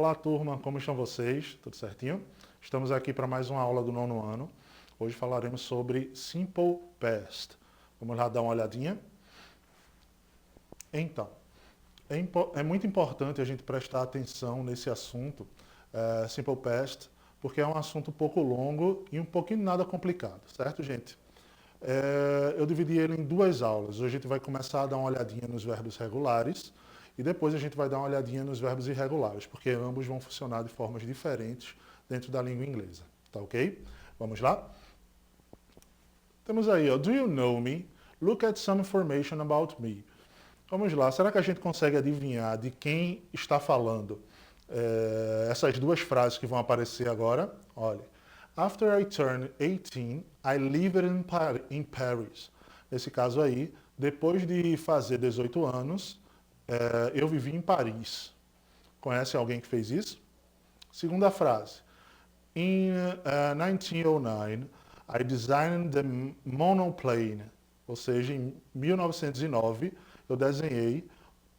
Olá, turma, como estão vocês? Tudo certinho? Estamos aqui para mais uma aula do nono ano. Hoje falaremos sobre Simple Past. Vamos lá dar uma olhadinha? Então, é muito importante a gente prestar atenção nesse assunto, Simple Past, porque é um assunto um pouco longo e um pouquinho nada complicado, certo, gente? Eu dividi ele em duas aulas. Hoje a gente vai começar a dar uma olhadinha nos verbos regulares e depois a gente vai dar uma olhadinha nos verbos irregulares, porque ambos vão funcionar de formas diferentes dentro da língua inglesa, tá ok? Vamos lá? Temos aí, ó, do you know me? Look at some information about me. Vamos lá, será que a gente consegue adivinhar de quem está falando essas duas frases que vão aparecer agora? Olha, after I turned 18, I lived in Paris. Nesse caso aí, depois de fazer 18 anos, eu vivi em Paris. Conhece alguém que fez isso? Segunda frase. In 1909, I designed the monoplane. Ou seja, em 1909, eu desenhei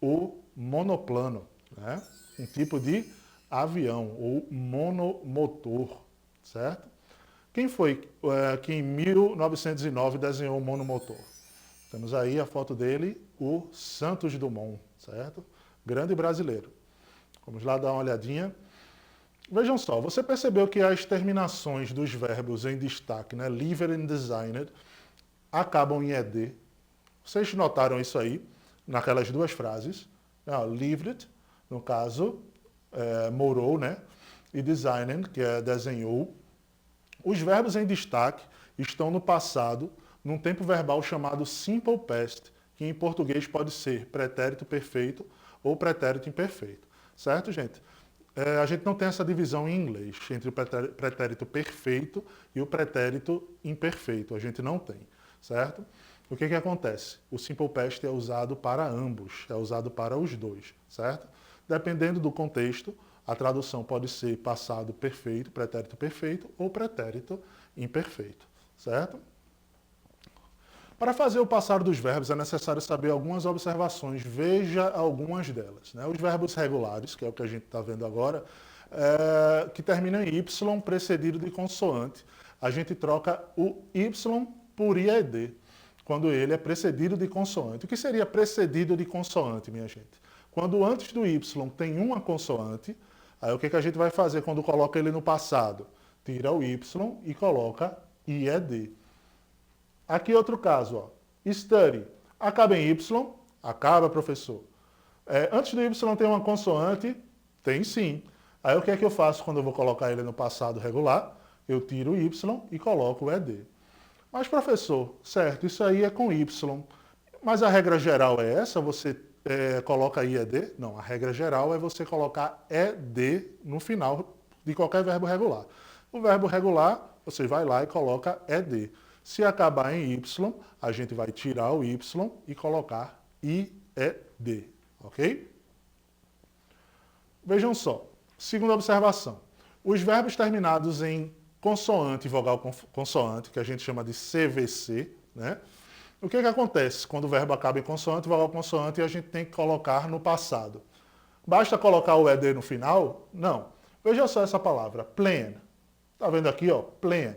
o monoplano, né? Um tipo de avião, ou monomotor, certo? Quem foi que em 1909 desenhou o monomotor? Temos aí a foto dele, o Santos Dumont, certo? Grande brasileiro. Vamos lá dar uma olhadinha. Vejam só, você percebeu que as terminações dos verbos em destaque, né, lived and designed, acabam em ed. Vocês notaram isso aí naquelas duas frases? Lived, no caso, morou, né? E designed, que é desenhou. Os verbos em destaque estão no passado, num tempo verbal chamado simple past, que em português pode ser pretérito perfeito ou pretérito imperfeito. Certo, gente? A gente não tem essa divisão em inglês entre o pretérito perfeito e o pretérito imperfeito. A gente não tem, certo? O que acontece? O simple past é usado para ambos, é usado para os dois, certo? Dependendo do contexto, a tradução pode ser passado perfeito, pretérito perfeito ou pretérito imperfeito, certo? Para fazer o passado dos verbos é necessário saber algumas observações. Veja algumas delas, né? Os verbos regulares, que é o que a gente está vendo agora, que terminam em Y precedido de consoante. A gente troca o Y por IED, quando ele é precedido de consoante. O que seria precedido de consoante, minha gente? Quando antes do Y tem uma consoante, aí o que a gente vai fazer quando coloca ele no passado? Tira o Y e coloca IED. Aqui outro caso, ó. Study. Acaba em Y? Acaba, professor. Antes do Y tem uma consoante? Tem sim. Aí o que é que eu faço quando eu vou colocar ele no passado regular? Eu tiro o Y e coloco o ED. Mas, professor, certo, isso aí é com Y. Mas a regra geral é essa? Você coloca IED? Não, a regra geral é você colocar ED no final de qualquer verbo regular. O verbo regular, você vai lá e coloca ED. Se acabar em Y, a gente vai tirar o Y e colocar IED, ok? Vejam só, segunda observação. Os verbos terminados em consoante e vogal consoante, que a gente chama de CVC, né? O que acontece quando o verbo acaba em consoante, vogal consoante, e a gente tem que colocar no passado? Basta colocar o ED no final? Não. Veja só essa palavra, plan. Tá vendo aqui, ó, plan.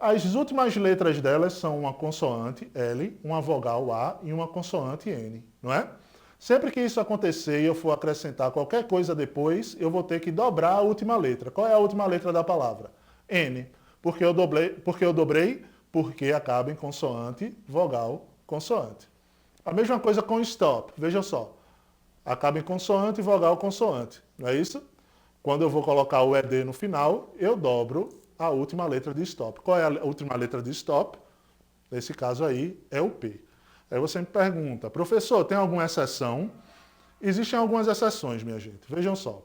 As últimas letras delas são uma consoante L, uma vogal A e uma consoante N, não é? Sempre que isso acontecer e eu for acrescentar qualquer coisa depois, eu vou ter que dobrar a última letra. Qual é a última letra da palavra? N. Porque eu dobrei? Porque acaba em consoante, vogal, consoante. A mesma coisa com stop. Veja só. Acaba em consoante, vogal, consoante. Não é isso? Quando eu vou colocar o ED no final, eu dobro a última letra de stop. Qual é a última letra de stop? Nesse caso aí, é o P. Aí você me pergunta, professor, tem alguma exceção? Existem algumas exceções, minha gente. Vejam só.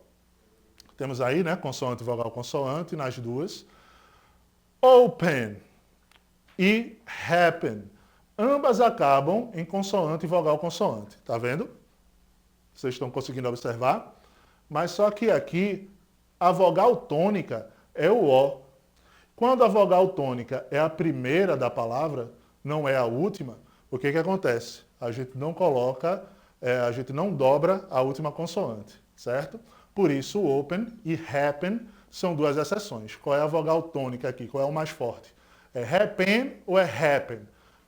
Temos aí, né, consoante, vogal, consoante, nas duas. Open e happen. Ambas acabam em consoante, vogal, consoante. Tá vendo? Vocês estão conseguindo observar? Mas só que aqui, a vogal tônica é o O. Quando a vogal tônica é a primeira da palavra, não é a última, o que acontece? A gente não coloca, a gente não dobra a última consoante, certo? Por isso, open e happen são duas exceções. Qual é a vogal tônica aqui? Qual é o mais forte? É happen ou é happen?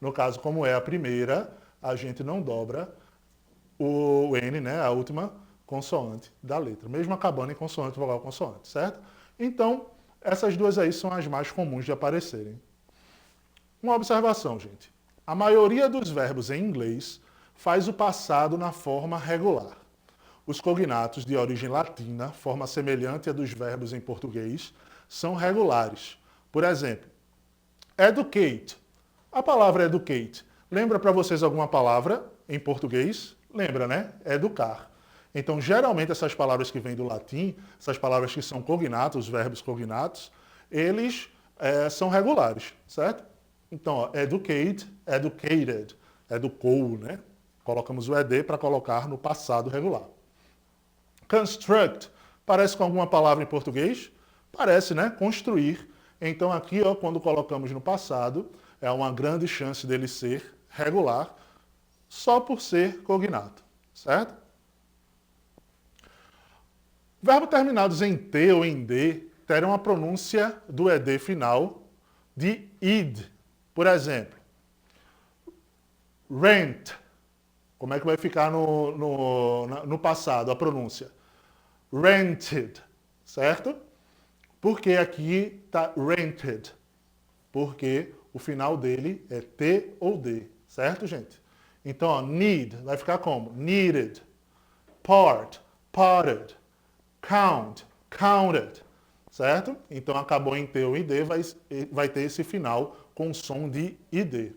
No caso, como é a primeira, a gente não dobra o N, né, a última consoante da letra, mesmo acabando em consoante, vogal, consoante, certo? Então, essas duas aí são as mais comuns de aparecerem. Uma observação, gente. A maioria dos verbos em inglês faz o passado na forma regular. Os cognatos de origem latina, forma semelhante à dos verbos em português, são regulares. Por exemplo, educate. A palavra educate lembra para vocês alguma palavra em português? Lembra, né? Educar. Então, geralmente, essas palavras que vêm do latim, essas palavras que são cognatos, os verbos cognatos, eles são regulares, certo? Então, ó, educate, educated, educou, né? Colocamos o ed para colocar no passado regular. Construct, parece com alguma palavra em português? Parece, né? Construir. Então, aqui, ó, quando colocamos no passado, é uma grande chance dele ser regular, só por ser cognato, certo? Verbos terminados em T ou em D terão a pronúncia do ED final de id. Por exemplo, rent. Como é que vai ficar no passado a pronúncia? Rented, certo? Porque aqui está rented. Porque o final dele é T ou D, certo, gente? Então, ó, need vai ficar como? Needed. Part, parted. Count, counted. Certo? Então, acabou em T ou ID, vai ter esse final com som de ID.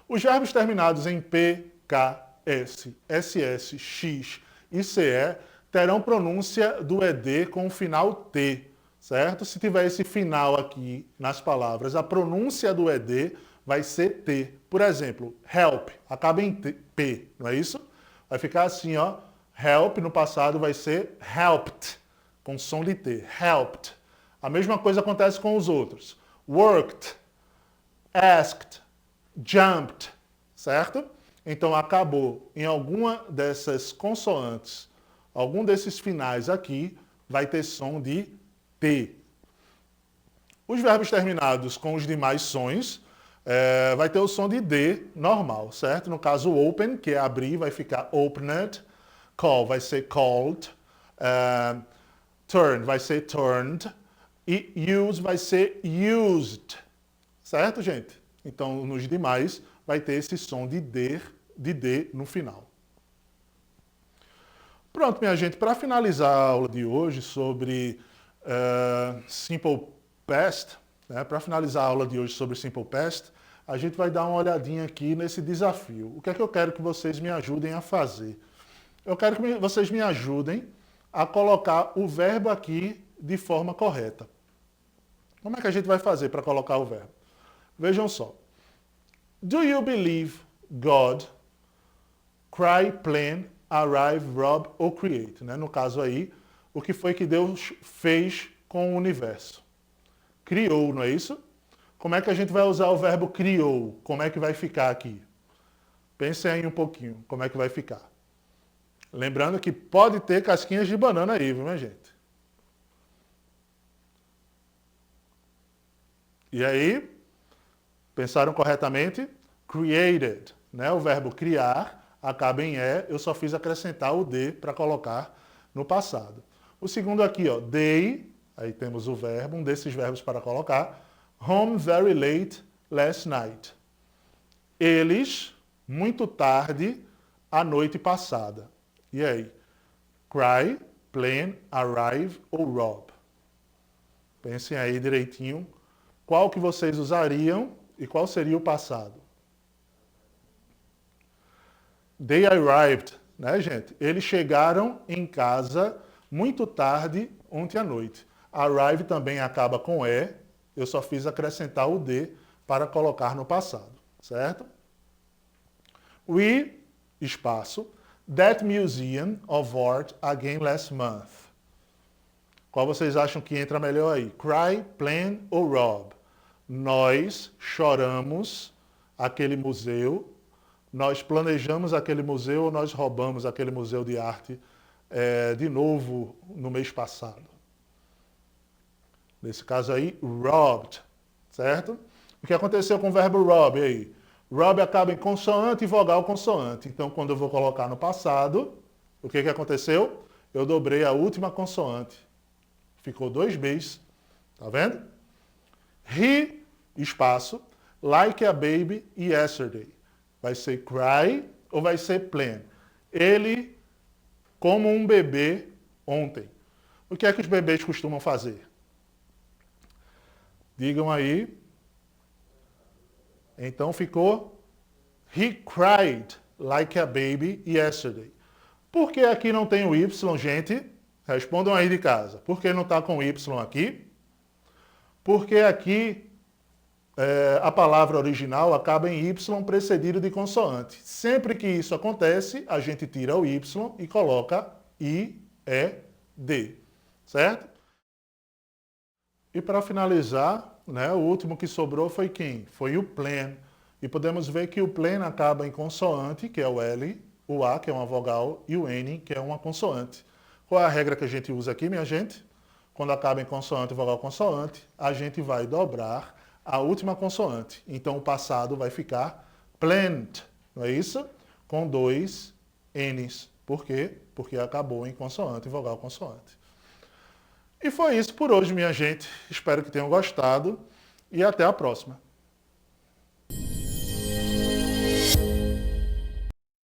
Os verbos terminados em P, K, S, SS, X e CE terão pronúncia do ED com o final T, certo? Se tiver esse final aqui nas palavras, a pronúncia do ED vai ser T. Por exemplo, help, acaba em P, não é isso? Vai ficar assim, ó. Help no passado vai ser helped, com som de T, helped. A mesma coisa acontece com os outros. Worked, asked, jumped, certo? Então acabou em alguma dessas consoantes, algum desses finais aqui vai ter som de T. Os verbos terminados com os demais sons vai ter o som de D normal, certo? No caso open, que é abrir, vai ficar opened. Call vai ser called. Turn vai ser turned. E use vai ser used. Certo, gente? Então, nos demais, vai ter esse som de D no final. Pronto, minha gente, para finalizar a aula de hoje sobre Simple Past, né, para finalizar a aula de hoje sobre Simple Past, a gente vai dar uma olhadinha aqui nesse desafio. O que é que eu quero que vocês me ajudem a fazer? Eu quero que vocês me ajudem a colocar o verbo aqui de forma correta. Como é que a gente vai fazer para colocar o verbo? Vejam só. Do you believe God? Cry, plan, arrive, rob ou create. Né? No caso aí, o que foi que Deus fez com o universo? Criou, não é isso? Como é que a gente vai usar o verbo criou? Como é que vai ficar aqui? Pensem aí um pouquinho, como é que vai ficar. Lembrando que pode ter casquinhas de banana aí, viu, minha gente? E aí, pensaram corretamente? Created, né? O verbo criar acaba em E, eu só fiz acrescentar o D para colocar no passado. O segundo aqui, ó, they, aí temos o verbo, um desses verbos para colocar, home very late last night. Eles, muito tarde, a noite passada. E aí? Cry, plan, arrive ou rob? Pensem aí direitinho. Qual que vocês usariam e qual seria o passado? They arrived, né, gente? Eles chegaram em casa muito tarde ontem à noite. Arrive também acaba com E. Eu só fiz acrescentar o D para colocar no passado, certo? We, espaço, that museum of art again last month. Qual vocês acham que entra melhor aí? Cry, plan ou rob? Nós choramos aquele museu, nós planejamos aquele museu ou nós roubamos aquele museu de arte de novo no mês passado. Nesse caso aí, robbed, certo? O que aconteceu com o verbo rob aí? Rob acaba em consoante e vogal consoante. Então, quando eu vou colocar no passado, o que aconteceu? Eu dobrei a última consoante. Ficou 2 Bs. Tá vendo? He, espaço, like a baby yesterday. Vai ser cry ou vai ser plan? Ele, como um bebê ontem. O que é que os bebês costumam fazer? Digam aí. Então ficou he cried like a baby yesterday. Por que aqui não tem o Y, gente? Respondam aí de casa. Por que não está com o Y aqui? Porque aqui a palavra original acaba em Y precedido de consoante. Sempre que isso acontece, a gente tira o Y e coloca I-E-D. Certo? E para finalizar, né, o último que sobrou foi quem? Foi o plan. E podemos ver que o plan acaba em consoante, que é o L, o A, que é uma vogal, e o N, que é uma consoante. Qual é a regra que a gente usa aqui, minha gente? Quando acaba em consoante, vogal, consoante, a gente vai dobrar a última consoante. Então o passado vai ficar planned, não é isso? Com 2 N's. Por quê? Porque acabou em consoante, vogal, consoante. E foi isso por hoje, minha gente. Espero que tenham gostado e até a próxima.